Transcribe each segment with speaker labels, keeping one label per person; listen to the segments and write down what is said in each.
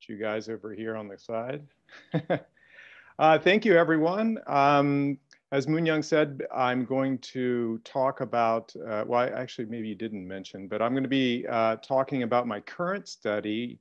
Speaker 1: Put you guys over here on the side. Thank you, everyone. As Moon Young said, I'm going to talk about, well, actually, maybe you didn't mention, but I'm going to be talking about my current study,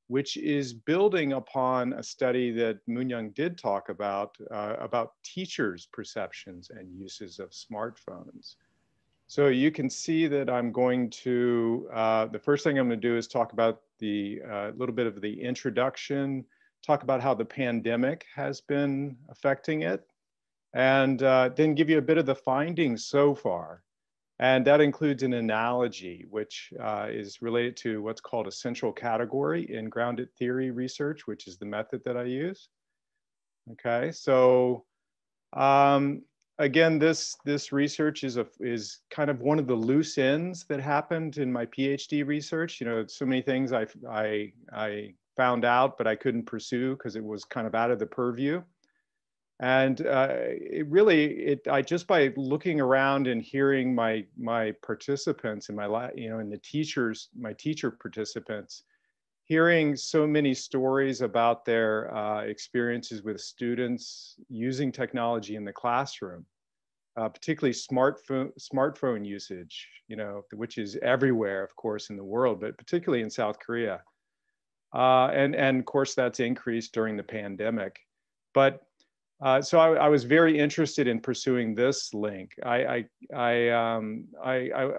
Speaker 1: which is building upon a study that Moon Young did talk about teachers' perceptions and uses of smartphones. So you can see that I'm going to, the first thing I'm going to do is talk about the little bit of the introduction, talk about how the pandemic has been affecting it, and then give you a bit of the findings so far. And that includes an analogy, which is related to what's called a central category in grounded theory research, which is the method that I use. Okay, so again, this research is kind of one of the loose ends that happened in my PhD research. You know, so many things I found out, but I couldn't pursue because it was kind of out of the purview. And I just by looking around and hearing my participants and and my teacher participants, hearing so many stories about their experiences with students using technology in the classroom, particularly smartphone usage, you know, which is everywhere, of course, in the world, but particularly in South Korea. And of course, that's increased during the pandemic. But so I was very interested in pursuing this link. I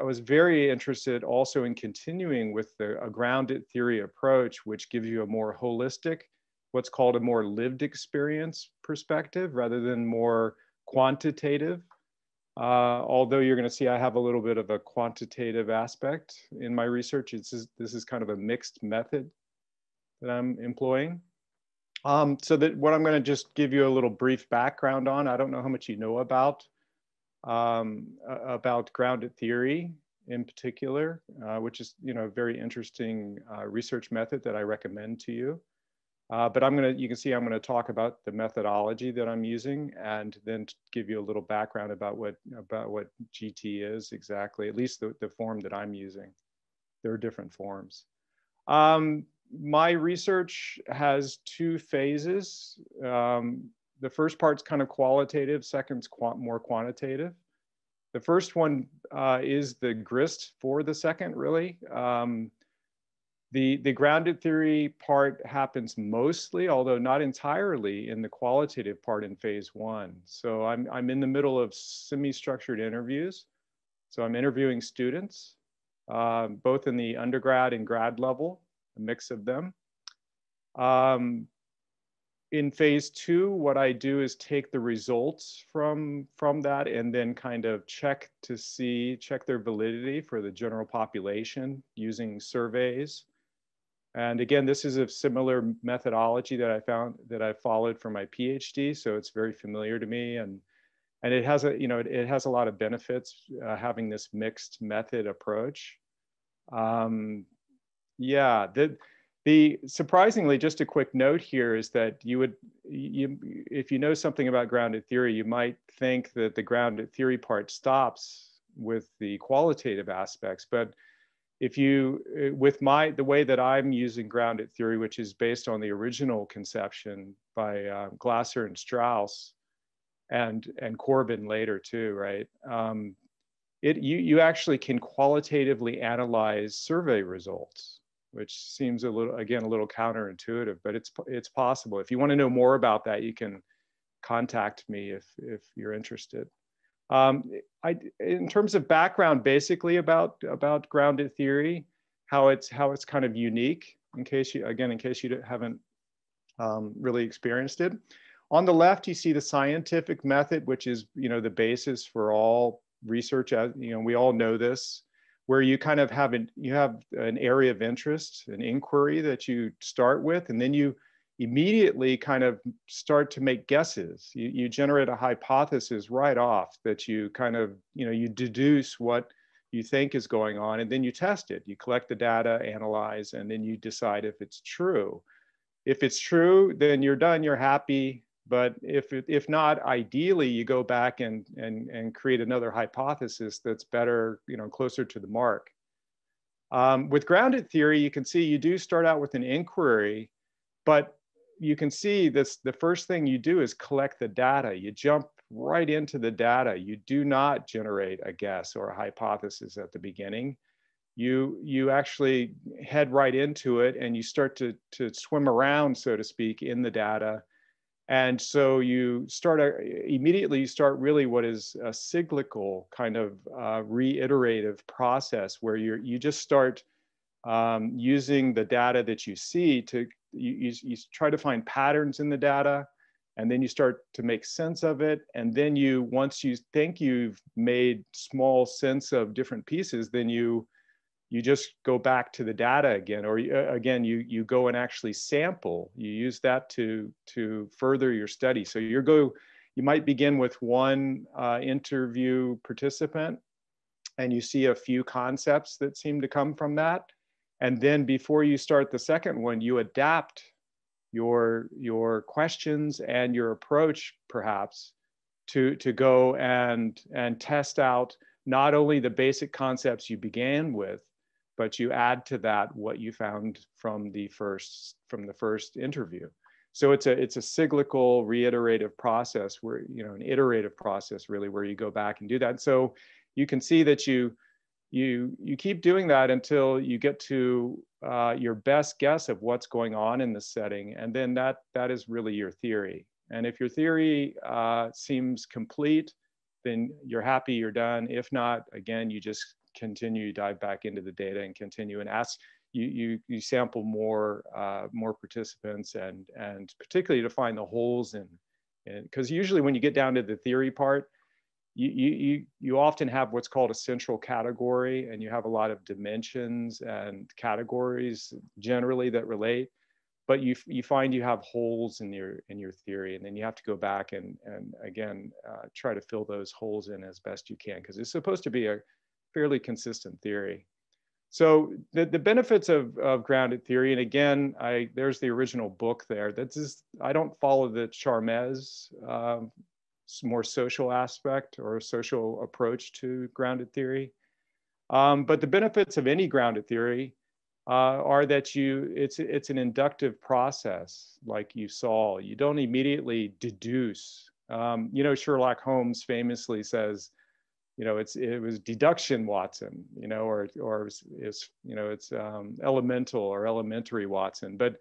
Speaker 1: was very interested also in continuing with a grounded theory approach, which gives you a more holistic, what's called a more lived experience perspective rather than more quantitative. Although you're going to see I have a little bit of a quantitative aspect in my research. This is kind of a mixed method that I'm employing. So that what I'm going to just give you a little brief background on. I don't know how much you know about grounded theory in particular, which is, you know, a very interesting research method that I recommend to you. But you can see I'm going to talk about the methodology that I'm using, and then give you a little background about what GT is exactly, at least the form that I'm using. There are different forms. My research has two phases. The first part's kind of qualitative, second's more quantitative. The first one is the grist for the second, really. The grounded theory part happens mostly, although not entirely, in the qualitative part in phase one. So I'm in the middle of semi-structured interviews. So I'm interviewing students, both in the undergrad and grad level, a mix of them. In phase two, what I do is take the results from that and then kind of check their validity for the general population using surveys. And again, this is a similar methodology that I followed for my PhD, so it's very familiar to me, and it has a lot of benefits having this mixed method approach. Yeah, the surprisingly, just a quick note here is that if you know something about grounded theory, you might think that the grounded theory part stops with the qualitative aspects. But if the way that I'm using grounded theory, which is based on the original conception by Glasser and Strauss, and Corbin later too, right? You actually can qualitatively analyze survey results, which seems a little counterintuitive, but it's possible. If you want to know more about that, you can contact me if you're interested. In terms of background, basically about grounded theory, how it's kind of unique, in case you haven't really experienced it. On the left, you see the scientific method, which is, you know, the basis for all research. You know, we all know this, where you kind of have an area of interest, an inquiry that you start with, and then you immediately kind of start to make guesses. You generate a hypothesis right off that you kind of, you know, you deduce what you think is going on, and then you test it. You collect the data, analyze, and then you decide if it's true. If it's true, then you're done, you're happy. But if not, ideally, you go back and create another hypothesis that's better, you know, closer to the mark. With grounded theory, you can see you do start out with an inquiry, But you can see this, the first thing you do is collect the data. You jump right into the data. You do not generate a guess or a hypothesis at the beginning. You actually head right into it, and you start to swim around, so to speak, in the data. And so you start immediately, you start really what is a cyclical kind of reiterative process where you just start using the data that you see to, you try to find patterns in the data, and then you start to make sense of it. And then you, once you think you've made small sense of different pieces, then you just go back to the data again, or again, you go and actually sample. You use that to further your study. So you might begin with one interview participant, and you see a few concepts that seem to come from that. And then before you start the second one, you adapt your questions and your approach perhaps to go and test out not only the basic concepts you began with, but you add to that what you found from the first interview. So it's a cyclical reiterative process where, an iterative process really, where you go back and do that. So you can see that you keep doing that until you get to your best guess of what's going on in the setting. And then that is really your theory. And if your theory seems complete, then you're happy, you're done. If not, again, you just continue, dive back into the data and continue and ask. You sample more participants, and particularly to find the holes in, because usually when you get down to the theory part, you often have what's called a central category, and you have a lot of dimensions and categories generally that relate, but you find you have holes in your theory, and then you have to go back and again try to fill those holes in as best you can, because it's supposed to be a fairly consistent theory. So the benefits of grounded theory, and again, there's the original book there. That's just, I don't follow the Charmez more social aspect or social approach to grounded theory. But the benefits of any grounded theory are that it's an inductive process, like you saw. You don't immediately deduce. Sherlock Holmes famously says, it was deduction, Watson, or it's elemental or elementary, Watson. But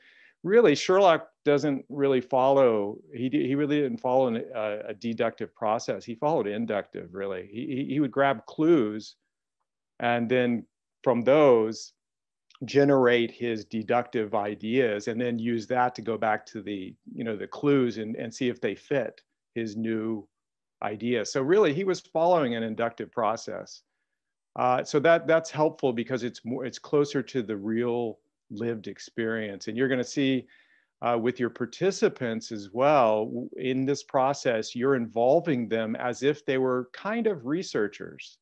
Speaker 1: really, Sherlock doesn't really follow, he really didn't follow a deductive process. He followed inductive, really. He would grab clues, and then from those generate his deductive ideas, and then use that to go back to the clues and see if they fit his new idea. So really, he was following an inductive process. So that's helpful because it's closer to the real lived experience. And you're going to see with your participants as well in this process, you're involving them as if they were kind of researchers.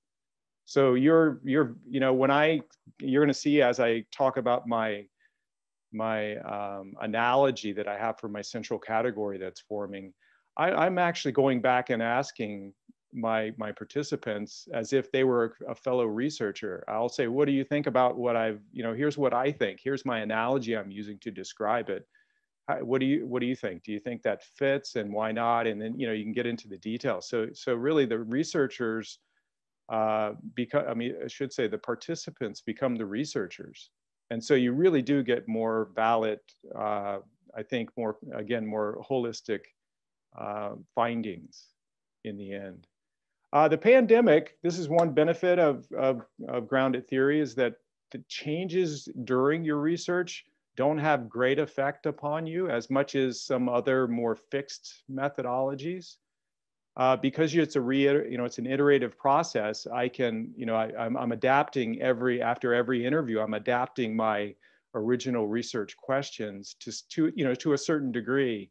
Speaker 1: So you're going to see as I talk about my analogy that I have for my central category that's forming, I'm actually going back and asking my participants as if they were a fellow researcher. I'll say, what do you think about what here's what I think. Here's my analogy I'm using to describe it. What do you think? Do you think that fits, and why not? And then, you can get into the details. So really the researchers I should say the participants become the researchers. And so you really do get more valid, I think more holistic findings in the end. The pandemic, this is one benefit of grounded theory, is that the changes during your research don't have great effect upon you as much as some other more fixed methodologies. Because it's an iterative process. I'm adapting after every interview, I'm adapting my original research questions to a certain degree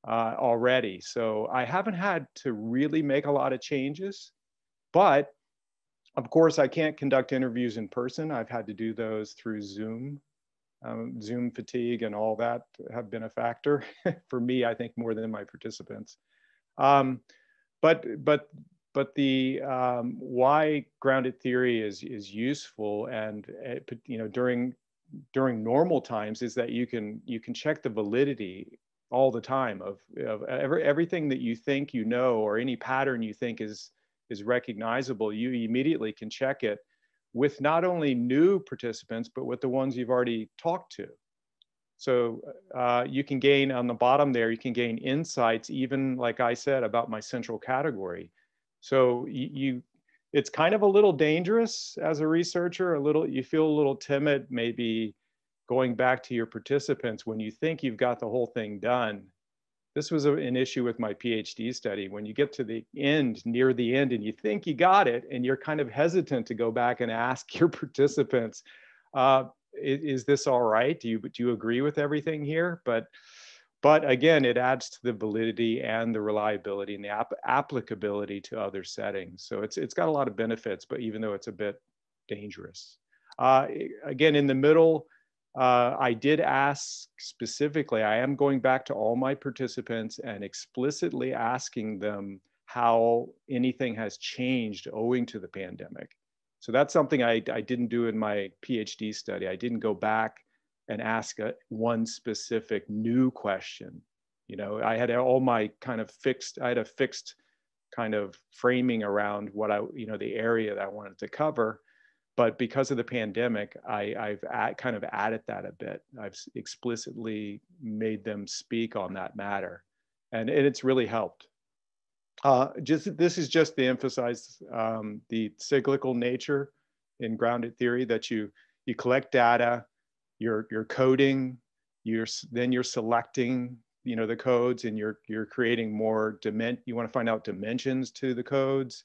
Speaker 1: already. So I haven't had to really make a lot of changes, but of course I can't conduct interviews in person. I've had to do those through Zoom. Zoom fatigue and all that have been a factor for me, I think, more than my participants. But the why grounded theory is useful, and during during normal times is that you can check the validity all the time of everything that you think you know, or any pattern you think is recognizable. You immediately can check it with not only new participants, but with the ones you've already talked to. So you can gain on the bottom there, you can gain insights, even like I said, about my central category. So it's kind of a little dangerous as a researcher, you feel a little timid, maybe going back to your participants when you think you've got the whole thing done. This was an issue with my PhD study. When you get to the end, near the end, and you think you got it, and you're kind of hesitant to go back and ask your participants, is this all right? Do you agree with everything here? But again, it adds to the validity and the reliability and the applicability to other settings. So it's got a lot of benefits, but even though it's a bit dangerous. Again, in the middle, I did ask specifically, I am going back to all my participants and explicitly asking them how anything has changed owing to the pandemic. So that's something I didn't do in my PhD study. I didn't go back and ask one specific new question. You know, I had all my kind of fixed, I had a fixed kind of framing around what the area that I wanted to cover. But because of the pandemic, I've kind of added that a bit. I've explicitly made them speak on that matter, and it's really helped. This is just to emphasize the cyclical nature in grounded theory, that you collect data, you're coding, then you're selecting the codes, and you're creating more you want to find out dimensions to the codes.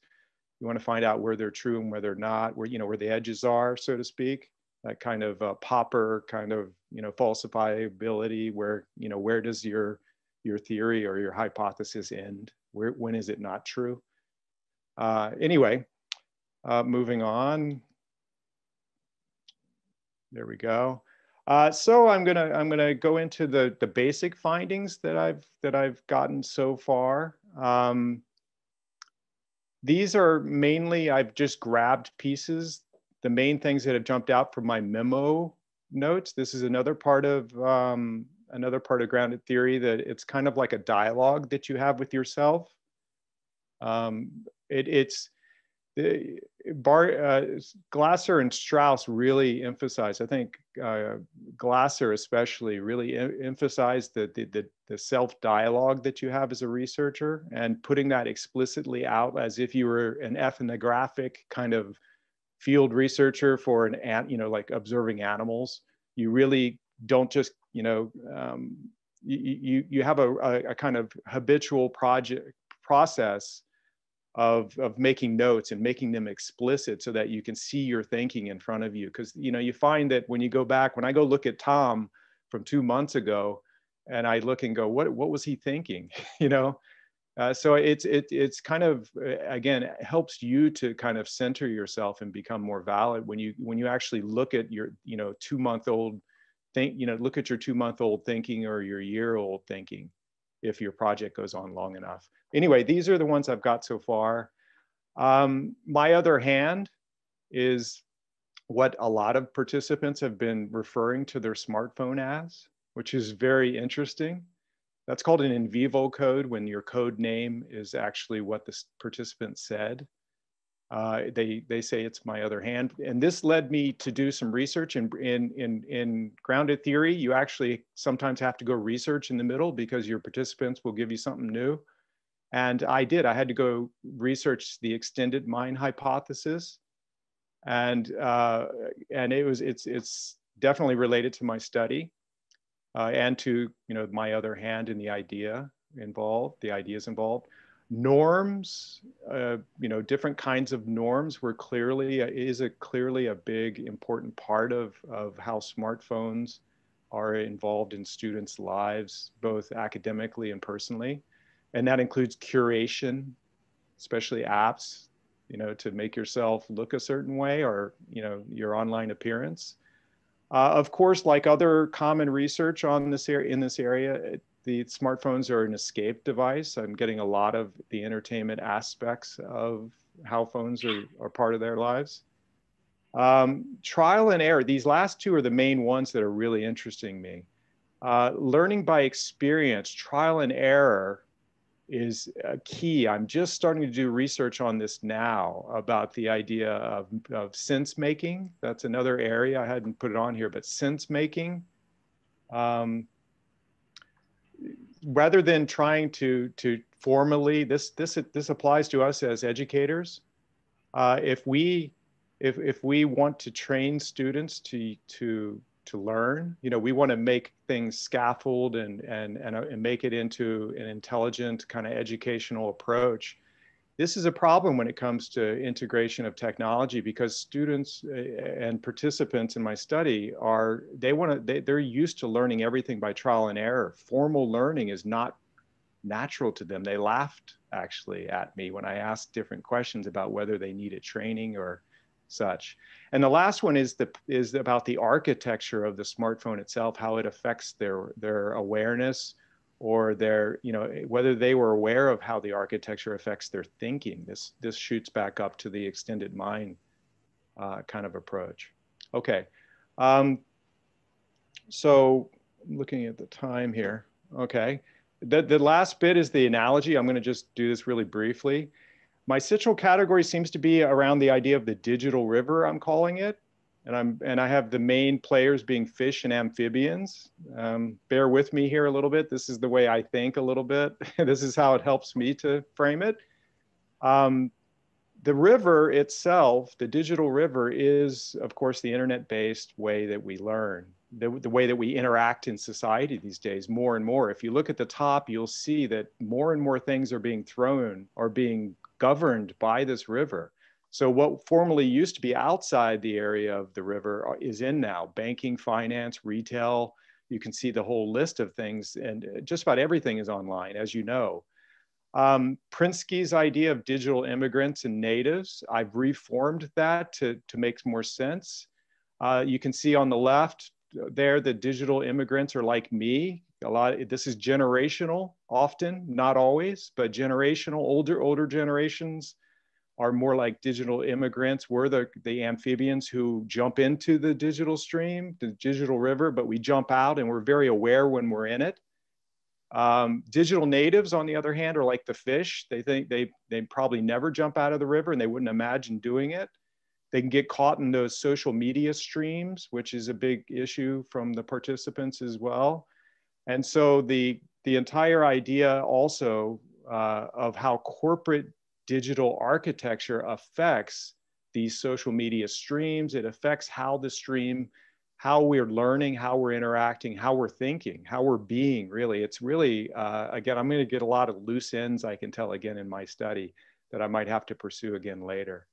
Speaker 1: You want to find out where they're true and where they're not, where the edges are, so to speak. That kind of Popper kind of falsifiability, where does your theory or your hypothesis end? When is it not true? Anyway, moving on. There we go. So I'm gonna go into the basic findings that I've gotten so far. These are mainly, I've just grabbed pieces, the main things that have jumped out from my memo notes. This is another part of grounded theory, that it's kind of like a dialogue that you have with yourself. Glasser and Strauss really emphasize, I think Glasser especially really emphasized the self-dialogue that you have as a researcher, and putting that explicitly out as if you were an ethnographic kind of field researcher for like observing animals. You really don't just, you have a kind of habitual process of making notes and making them explicit so that you can see your thinking in front of you. Because you find that when you go back, when I go look at Tom from 2 months ago, and I look and go, what was he thinking? So it's kind of, again, it helps you to kind of center yourself and become more valid when you actually look at your 2-month-old look at your 2-month-old thinking or your year-old thinking, if your project goes on long enough. Anyway, these are the ones I've got so far. My other hand is what a lot of participants have been referring to their smartphone as, which is very interesting. That's called an in vivo code, when your code name is actually what the participant said. They say it's my other hand. And this led me to do some research in grounded theory. You actually sometimes have to go research in the middle because your participants will give you something new. And I did. I had to go research the extended mind hypothesis, and it's definitely related to my study, and to my other hand in the ideas involved. Norms, different kinds of norms were clearly a big important part of how smartphones are involved in students' lives, both academically and personally. And that includes curation, especially apps, to make yourself look a certain way, or, your online appearance. Of course, like other common research in this area, the smartphones are an escape device. I'm getting a lot of the entertainment aspects of how phones are part of their lives. Trial and error, these last two are the main ones that are really interesting me. Learning by experience, trial and error is key. I'm just starting to do research on this now about the idea of sense making. That's another area. I hadn't put it on here, but sense making. Rather than trying to formally, this applies to us as educators. If we want to train students to learn, you know, we want to make things scaffold and make it into an intelligent kind of educational approach. This is a problem when it comes to integration of technology, because students and participants in my study they're used to learning everything by trial and error. Formal learning is not natural to them. They laughed actually at me when I asked different questions about whether they needed training or such. And the last one is about the architecture of the smartphone itself, how it affects their awareness, or their, you know, whether they were aware of how the architecture affects their thinking. This shoots back up to the extended mind kind of approach. Okay, so I'm looking at the time here. Okay, the last bit is the analogy. I'm going to just do this really briefly. My central category seems to be around the idea of the digital river, I'm calling it. And I have the main players being fish and amphibians. Bear with me here a little bit. This is the way I think a little bit. This is how it helps me to frame it. The river itself, the digital river, is, of course, the internet-based way that we learn, the way that we interact in society these days more and more. If you look at the top, you'll see that more and more things are being thrown or being governed by this river. So what formerly used to be outside the area of the river is in now: banking, finance, retail. You can see the whole list of things, and just about everything is online, as you know. Prinsky's idea of digital immigrants and natives, I've reformed that to make more sense. You can see on the left there, the digital immigrants are like me. This is generational, often, not always, but generational. Older generations are more like digital immigrants. We're the amphibians who jump into the digital stream, the digital river, but we jump out and we're very aware when we're in it. Digital natives, on the other hand, are like the fish. They think they probably never jump out of the river, and they wouldn't imagine doing it. They can get caught in those social media streams, which is a big issue from the participants as well. And so the entire idea also of how corporate digital architecture affects these social media streams, it affects how the stream, how we're learning, how we're interacting, how we're thinking, how we're being, really. It's really, again, I'm going to get a lot of loose ends, I can tell, again, in my study, that I might have to pursue again later.